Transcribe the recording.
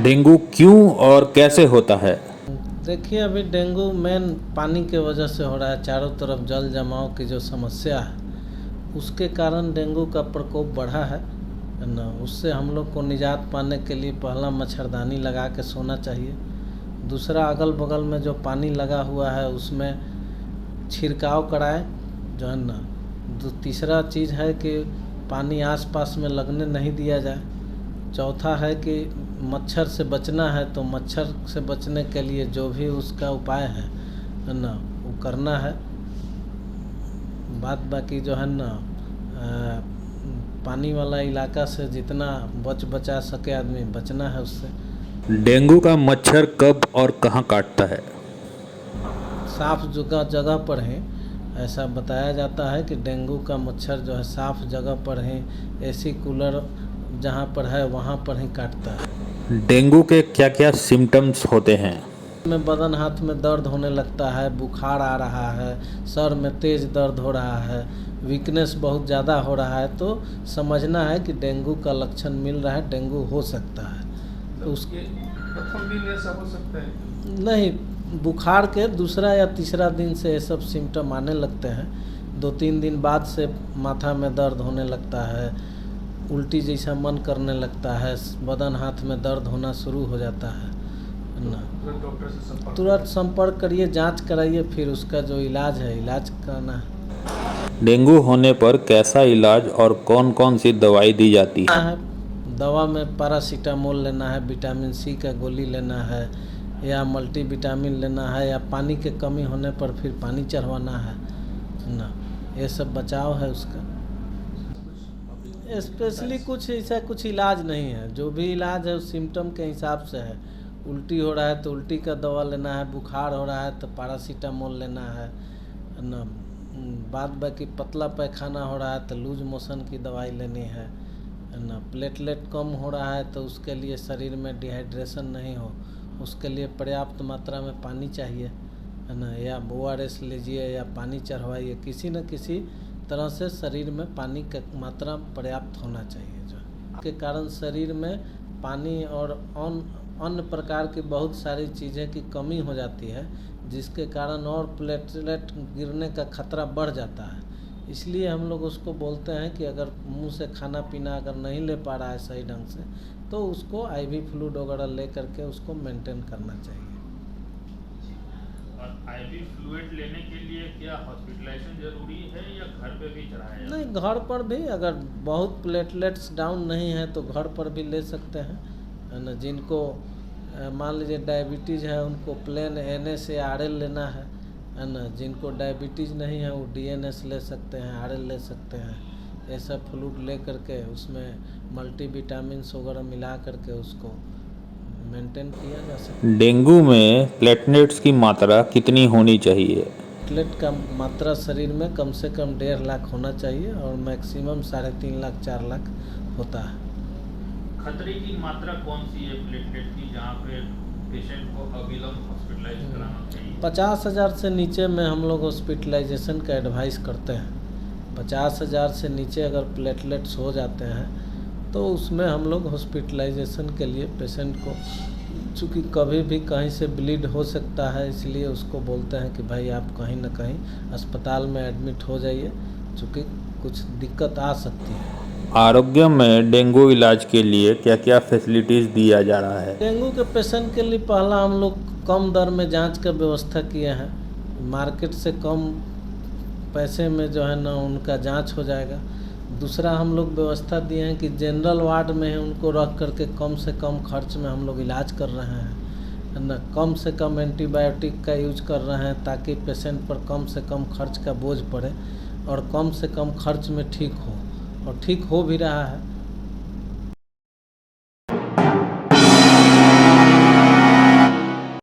Dengue क्यों और कैसे होता है? देखिए, अभी डेंगू मेन पानी के वजह से हो रहा है। चारों तरफ जल जमाव की जो समस्या है उसके कारण डेंगू का प्रकोप बढ़ा है ना। उससे हम लोग को निजात पाने के लिए पहला मच्छरदानी लगा के सोना चाहिए। दूसरा, अगल बगल में जो पानी लगा हुआ है उसमें छिड़काव कराएं जो है ना। तीसरा चीज़ है कि पानी आसपास में लगने नहीं दिया जाए। चौथा है कि मच्छर से बचना है तो मच्छर से बचने के लिए जो भी उसका उपाय है ना वो करना है। बाकी जो है ना पानी वाला इलाका से जितना बचा सके आदमी बचना है उससे। डेंगू का मच्छर कब और कहाँ काटता है? साफ जगह जगह पर है। ऐसा बताया जाता है कि डेंगू का मच्छर जो है साफ जगह पर है, एसी कूलर जहाँ पर है वहाँ पर ही काटता है। डेंगू के क्या क्या सिम्टम्स होते हैं? में बदन हाथ में दर्द होने लगता है, बुखार आ रहा है, सर में तेज दर्द हो रहा है, वीकनेस बहुत ज़्यादा हो रहा है, तो समझना है कि डेंगू का लक्षण मिल रहा है, डेंगू हो सकता है। तो उसके प्रथम दिन ऐसा हो सकता है? नहीं, बुखार के दूसरा या तीसरा दिन से ये सब सिम्टम आने लगते हैं। 2-3 दिन बाद से माथा में दर्द होने लगता है, उल्टी जैसा मन करने लगता है, बदन हाथ में दर्द होना शुरू हो जाता है ना। डॉक्टर से तुरंत संपर्क करिए, जांच कराइए, फिर उसका जो इलाज है इलाज करना है। डेंगू होने पर कैसा इलाज और कौन कौन सी दवाई दी जाती है? दवा में पैरासीटामोल लेना है, विटामिन सी का गोली लेना है, या मल्टीविटामिन लेना है, या पानी के कमी होने पर फिर पानी चढ़वाना है ना। ये सब बचाव है उसका। स्पेशली कुछ ऐसा कुछ इलाज नहीं है। जो भी इलाज है उस सिम्टम के हिसाब से है। उल्टी हो रहा है तो उल्टी का दवा लेना है, बुखार हो रहा है तो पैरासीटामोल लेना है ना। बाकी पतला पैखाना हो रहा है तो लूज मोशन की दवाई लेनी है ना। प्लेटलेट कम हो रहा है तो उसके लिए शरीर में डिहाइड्रेशन नहीं हो उसके लिए पर्याप्त मात्रा में पानी चाहिए है ना। या ORS लीजिए या पानी चढ़वाइए, किसी न किसी तरह से शरीर में पानी की मात्रा पर्याप्त होना चाहिए। जो के कारण शरीर में पानी और अन्य प्रकार की बहुत सारी चीज़ें की कमी हो जाती है, जिसके कारण और प्लेटलेट गिरने का खतरा बढ़ जाता है। इसलिए हम लोग उसको बोलते हैं कि अगर मुंह से खाना पीना अगर नहीं ले पा रहा है सही ढंग से तो उसको IV फ्लूइड वगैरह ले करके उसको मेंटेन करना चाहिए। और IV फ्लूइड लेने के लिए क्या हॉस्पिटलाइजेशन जरूरी है या घर पे भी चढ़ाया जाता है? नहीं, घर पर भी अगर बहुत प्लेटलेट्स डाउन नहीं है तो घर पर भी ले सकते हैं है ना। जिनको मान लीजिए डायबिटीज़ है उनको प्लेन NS या RL लेना है ना। जिनको डायबिटीज़ नहीं है वो DNS ले सकते हैं, RL ले सकते हैं। ये सब फ्लूइड ले करके उसमें मल्टीविटामिन्स वगैरह मिला करके उसको मेंटेन किया जा सकता है। डेंगू में प्लेटलेट्स की मात्रा कितनी होनी चाहिए? प्लेटलेट का मात्रा शरीर में कम से कम 1.5 लाख होना चाहिए और मैक्सिमम 3.5 लाख 4 लाख होता है। खतरे की मात्रा कौन सी है प्लेटलेट की जहाँ पे पेशेंट को अविलंब हॉस्पिटलाइज कराना चाहिए? 50,000 से नीचे में हम लोग हॉस्पिटलाइजेशन का एडवाइस करते हैं। 50,000 से नीचे अगर प्लेटलेट्स हो जाते हैं तो उसमें हम लोग हॉस्पिटलाइजेशन के लिए पेशेंट को, चूँकि कभी भी कहीं से ब्लीड हो सकता है, इसलिए उसको बोलते हैं कि भाई आप कहीं ना कहीं अस्पताल में एडमिट हो जाइए, चूँकि कुछ दिक्कत आ सकती है। आरोग्य में डेंगू इलाज के लिए क्या क्या फैसिलिटीज़ दिया जा रहा है? डेंगू के पेशेंट के लिए पहला हम लोग कम दर में जांच का व्यवस्था किए हैं। मार्केट से कम पैसे में जो है ना उनका जांच हो जाएगा। दूसरा, हम लोग व्यवस्था दिए हैं कि जनरल वार्ड में उनको रख करके कम से कम खर्च में हम लोग इलाज कर रहे हैं ना। कम से कम एंटीबायोटिक का यूज कर रहे हैं ताकि पेशेंट पर कम से कम खर्च का बोझ पड़े और कम से कम खर्च में ठीक हो, और ठीक हो भी रहा है।